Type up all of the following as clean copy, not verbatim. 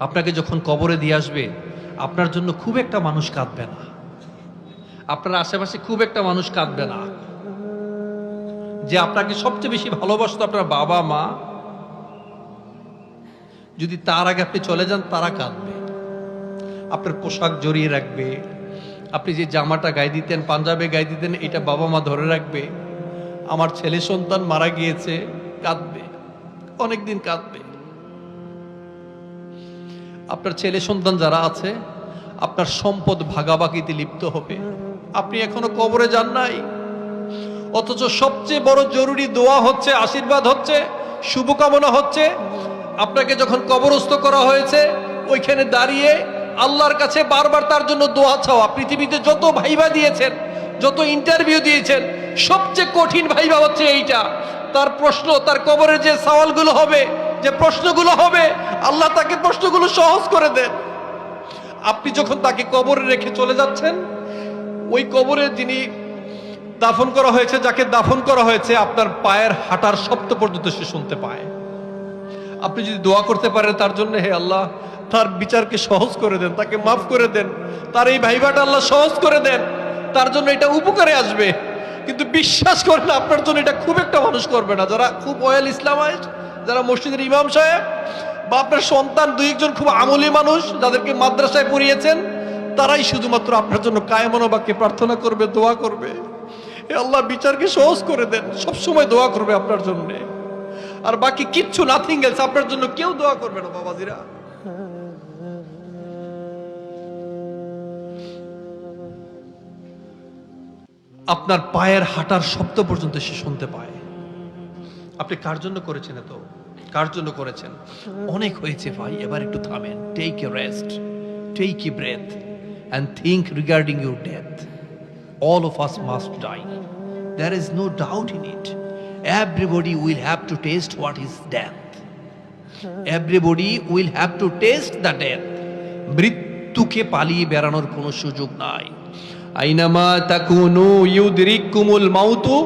আপনাকে যখন কবরে দিয়ে আসবে, আপনার জন্য খুব একটা মানুষ কাঁদবে না, আপনার আশেপাশে খুব একটা মানুষ কাঁদবে না। যে আপনাকে সবচেয়ে বেশি ভালোবাসতো, আপনার বাবা মা, যদি তার আগে আপনি চলে যান, তারা কাঁদবে। আপনার পোশাক জড়িয়ে রাখবে, আপনি যে জামাটা গায়ে দিতেন, পাঞ্জাবে গায়ে দিতেন, এটা বাবা মা ধরে রাখবে। আমার ছেলে সন্তান মারা গিয়েছে, কাঁদবে, অনেকদিন কাঁদবে। আপনার ছেলে সন্তান যারা আছে, আপনার সম্পদ ভাগাভাগিতে লিপ্ত হবে। আপনি এখনো কবরে যান নাই, অথচ সবচেয়ে বড় জরুরি দোয়া হচ্ছে, আশীর্বাদ হচ্ছে, শুভকামনা হচ্ছে, আপনাকে যখন কবরস্থ করা হয়েছে ওইখানে দাঁড়িয়ে আল্লাহর কাছে বারবার তার জন্য দোয়া চাওয়া। পৃথিবীতে যত ভাইবা দিয়েছেন, যত ইন্টারভিউ দিয়েছেন, সবচেয়ে কঠিন ভাইবা হচ্ছে এইটা। তার প্রশ্ন, তার কবরের যে সওয়ালগুলো হবে, যে প্রশ্নগুলো হবে, আল্লাহ তাকে প্রশ্নগুলো সহজ করে দেন। আপনি যখন তাকে কবরে রেখে চলে যাচ্ছেন, ওই কবরে যিনি দাফন করা হয়েছে, যাকে দাফন করা হয়েছে, আপনার পায়ের হাঁটার শব্দ পর্যন্ত সে শুনতে পায়। আপনি যদি দোয়া করতে পারেন তার জন্য, হে আল্লাহ তার বিচারকে সহজ করে দেন, তাকে মাফ করে দেন, তার এই ভাইবাটা আল্লাহ সহজ করে দেন, তার জন্য এটা উপকারে আসবে। কিন্তু বিশ্বাস করেন, আপনার জন্য এটা খুব একটা মানুষ করবে না। যারা খুব ওয়েল ইসলামাইজড, যারা মসজিদের ইমাম সাহেব, বা আপনার সন্তান দুই একজন খুব আমলি মানুষ যাদেরকে মাদ্রাসায় পড়িয়েছেন, তারাই শুধুমাত্র আপনার জন্য কায়মনোবাক্যে প্রার্থনা করবে, দোয়া করবে, হে আল্লাহ বিচারকে সহজ করে দেন, সবসময় দোয়া করবে আপনার জন্যে। আর বাকি কিচ্ছু, নাথিং এলস, আপনার জন্য কেউ দোয়া করবে না বাবাজিরা। আপনার পায়ের হাঁটার শব্দ পর্যন্ত সে শুনতে পায়। আপনি কার জন্য করেছেন এত? কার জন্য করেছেন? অনেক হয়েছে ভাই, এবার একটু থামেন। Take a rest, take a breath and think regarding your death. All of us must die. There is no doubt in it. Everybody will have to taste what is death. Everybody will have to taste the death. মৃত্যুকে পালিয়ে বেড়ানোর কোনো সুযোগ নাই। আইনামা তাকুনু ইউদরিকুমুল মাউতু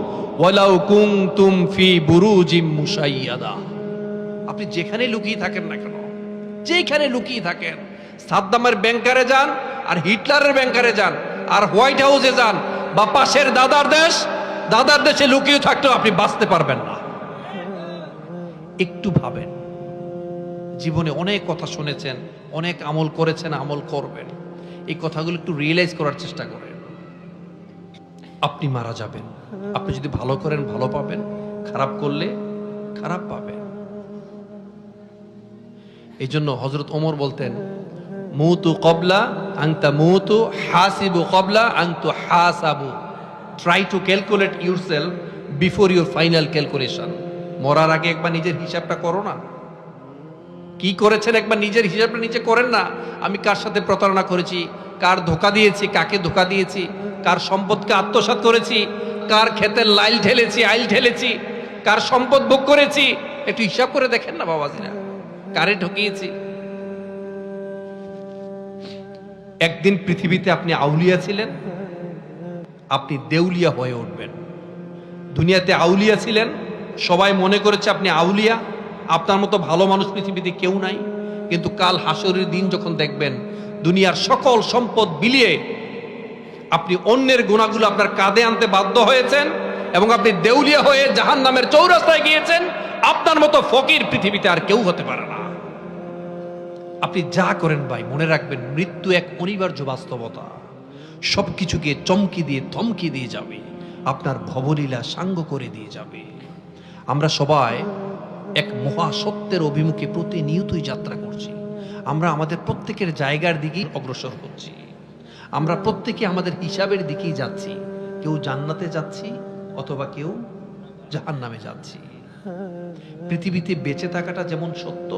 ওয়ালাউ কুনতুম ফি বুরুজিম মুশাইয়াদা। আপনি যেখানে লুকিয়ে থাকেন না কেন, যেখানে লুকিয়ে থাকেন, সাদ্দামের ব্যাংকারে যান, আর হিটলারের ব্যাংকারে যান, আর হোয়াইট হাউসে যান, বা পাশের দাদার দেশে লুকিয়ে থাকলেও আপনি বাঁচতে পারবেন না। একটু ভাবেন, জীবনে অনেক কথা শুনেছেন, অনেক আমল করেছেন, আমল করবেন, এই কথাগুলো একটু রিয়েলাইজ করার চেষ্টা করেন। আপনি মারা যাবেন, আপনি যদি ভালো করেন ভালো পাবেন, খারাপ করলে খারাপ পাবেন। এই জন্য হযরত ওমর বলতেন, মুতু কবলা আনতা মুতু, হাসিবু কবলা আনতু হাসাবু। Try to calculate yourself before your final calculation. মরার আগে একবার নিজের হিসাবটা করো না। কি করেছেন একবার নিজের হিসাবটা নিজে করেন না। আমি কার সাথে প্রতারণা করেছি, কার ধোকা দিয়েছি, কাকে ধোকা দিয়েছি, কার সম্পদকে আত্মসাৎ করেছি, কার ক্ষেতের আইল ঠেলেছি, কার সম্পদ ভোগ করেছি, একটু হিসাব করে দেখেন না বাবাজিরা, কারে ঠকিয়েছি। একদিন পৃথিবীতে আপনি আউলিয়া ছিলেন, আপনি দেউলিয়া হয়ে উঠবেন। দুনিয়াতে আউলিয়া ছিলেন, সবাই মনে করেছে আপনি আউলিয়া, আপনার মতো ভালো মানুষ পৃথিবীতে কেউ নাই। কিন্তু কাল হাসরের দিন যখন দেখবেন দুনিয়ার সকল সম্পদ বিলিয়ে আপনি অন্যের গুনাহগুলো আপনার কাঁধে আনতে বাধ্য হয়েছেন, এবং আপনি দেউলিয়া হয়ে জাহান্নামের চৌরাস্তায় গিয়েছেন, আপনার মতো ফকির পৃথিবীতে আর কেউ হতে পারে না। আপনি যা করেন ভাই, মনে রাখবেন মৃত্যু এক অনিবার্য বাস্তবতা। সবকিছুকে চমকি দিয়ে থমকি দিয়ে যাবে, আপনার ভবলীলা সাঙ্গ করে দিয়ে যাবে। আমরা সবাই এক মহাসত্যের অভিমুখে প্রতিনিয়তই যাত্রা করছি। আমরা আমাদের প্রত্যেকের জায়গার দিকেই অগ্রসর হচ্ছি। আমরা প্রত্যেকে আমাদের হিসাবের দিকেই যাচ্ছি। কেউ জান্নাতে যাচ্ছি, অথবা কেউ জাহান্নামে যাচ্ছি। পৃথিবীতে বেঁচে থাকাটা যেমন সত্য,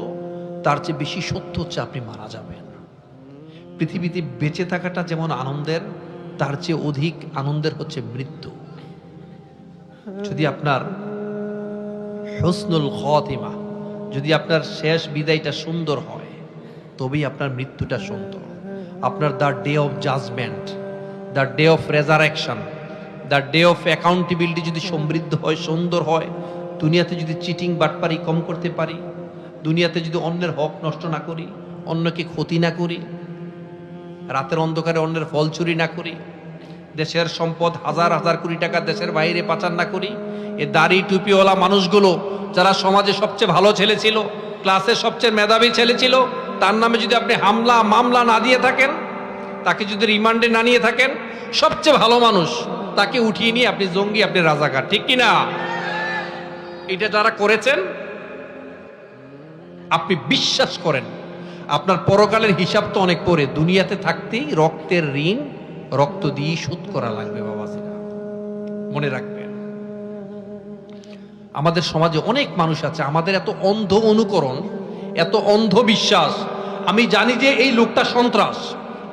তার চেয়ে বেশি সত্য হচ্ছে আপনি মারা যাবেন। পৃথিবীতে বেঁচে থাকাটা যেমন আনন্দের, তার চেয়ে অধিক আনন্দের হচ্ছে মৃত্যু। যদি আপনার হুসনুল খাতিমা, যদি আপনার শেষ বিদায়টা সুন্দর হয়, তবেই আপনার মৃত্যুটা সুন্দর। আপনার the day of judgement, the day of resurrection, the day of accountability যদি সমৃদ্ধ হয়, সুন্দর হয়, দুনিয়াতে যদি চিটিং বাটপারি কম করতে পারি, দুনিয়াতে যদি অন্যের হক নষ্ট না করি, অন্যকে ক্ষতি না করি, রাতের অন্ধকারে অন্যের ফল চুরি না করি, দেশের সম্পদ হাজার হাজার কোটি টাকা দেশের বাইরে পাচার না করি। এ দাড়ি টুপিওয়ালা মানুষগুলো যারা সমাজে সবচেয়ে ভালো ছেলে ছিল, ক্লাসের সবচেয়ে মেধাবী ছেলে ছিল, তার নামে যদি আপনি হামলা মামলা না দিয়ে থাকেন, তাকে যদি রিমান্ডে না নিয়ে থাকেন, সবচেয়ে ভালো মানুষ তাকে উঠিয়ে নিয়ে আপনি জঙ্গি, আপনি রাজাকার, ঠিক কিনা? এটা যারা করেছেন, আপনি বিশ্বাস করেন আপনার পরকালের হিসাব তো অনেক পরে, দুনিয়াতে থাকতেই রক্তের ঋণ রক্ত দিয়ে শোধ করা লাগবে বাবাজিরা, মনে রাখবেন। আমাদের সমাজে অনেক মানুষ আছে, আমাদের এত অন্ধ অনুকরণ, এত অন্ধ বিশ্বাস। আমি জানি যে এই লোকটা সন্ত্রাস,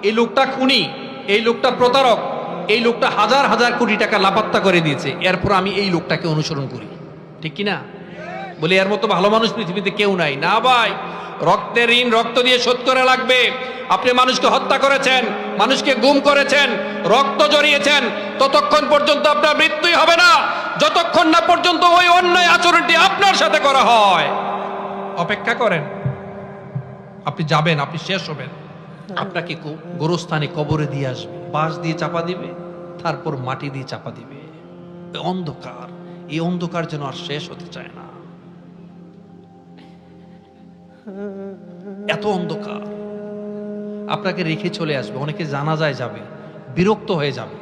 এই লোকটা খুনি, এই লোকটা প্রতারক, এই লোকটা হাজার হাজার কোটি টাকা লাপাত্তা করে দিয়েছে, এরপর আমি এই লোকটাকে অনুসরণ করি, ঠিক কিনা? বলে এর মতো ভালো মানুষ পৃথিবীতে কেউ নাই। না ভাই, রক্তের ঋণ রক্ত দিয়ে শোধ করা লাগবে। আপনি মানুষকে হত্যা করেছেন, মানুষকে গুম করেছেন, রক্ত জড়িয়েছেন, ততক্ষণ পর্যন্ত আপনার মৃত্যুই হবে না, যতক্ষণ না পর্যন্ত ওই অন্যায় আচরণটি আপনার সাথে করা হয়। অপেক্ষা করেন, আপনি যাবেন, আপনি শেষ হবেন, আপনাকে গোরস্থানে কবরে দিয়ে আসবে, বাঁশ দিয়ে চাপা দিবে, তারপর মাটি দিয়ে চাপা দিবে। অন্ধকার, এই অন্ধকার যেন আর শেষ হতে চায় না। এত অন্ধকার আপনাকে রেখে চলে আসবে। অনেকে জানাজায় যাবে, বিরক্ত হয়ে যাবে,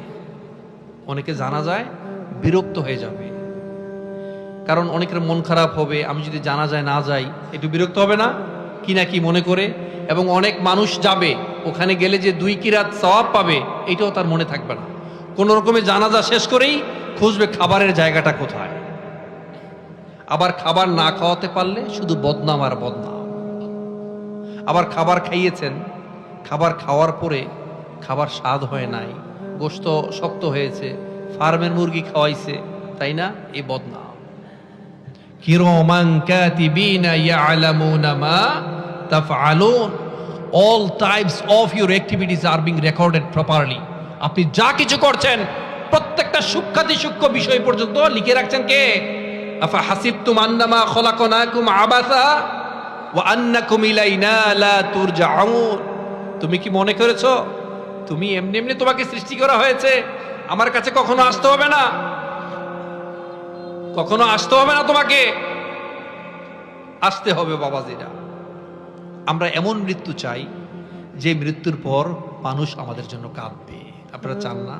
অনেকে জানাজায় বিরক্ত হয়ে যাবে, কারণ অনেকের মন খারাপ হবে, আমি যদি জানাজায় না যাই, একটু বিরক্ত হবে না কি না কি মনে করে। এবং অনেক মানুষ যাবে, ওখানে গেলে যে 2 কিরাত সওয়াব পাবে, এটাও তার মনে থাকবে না। কোন রকমে জানাজা শেষ করেই খুঁজবে খাবারের জায়গাটা কোথায়। আবার খাবার না খাওয়াতে পারলে শুধু বদনাম আর বদনাম। আবার খাবার খাইয়েছেন, খাবার খাওয়ার পরে খাবার স্বাদ হয় নাই, গোশত শক্ত হয়েছে, ফার্মের মুরগি খাওয়াইছে, তাই না? এই বদনাম। কিরামান কাতিবিনা ইয়ালামুনা মা তাফআলুন, all types of your activities are being recorded properly. আপনি যা কিছু করছেন প্রত্যেকটা সূক্ষ্মাতি সূক্ষ্ম বিষয় পর্যন্ত লিখে রাখছেন কে? আফা হাসিবতুম আন্নামা খলাকনাকুম আবাসা ওয়া আন্নাকুম ইলাইনা লা তুরজাউন। তুমি কি মনে করেছো তুমি এমনি এমনি তোমাকে সৃষ্টি করা হয়েছে, আমার কাছে কখনো আসতে হবে না, কখনো আসতে হবে না, তোমাকে আসতে হবে বাবাজিরা। আমরা এমন মৃত্যু চাই যে মৃত্যুর পর মানুষ আমাদের জন্য কাঁদবে। আপনারা চান না?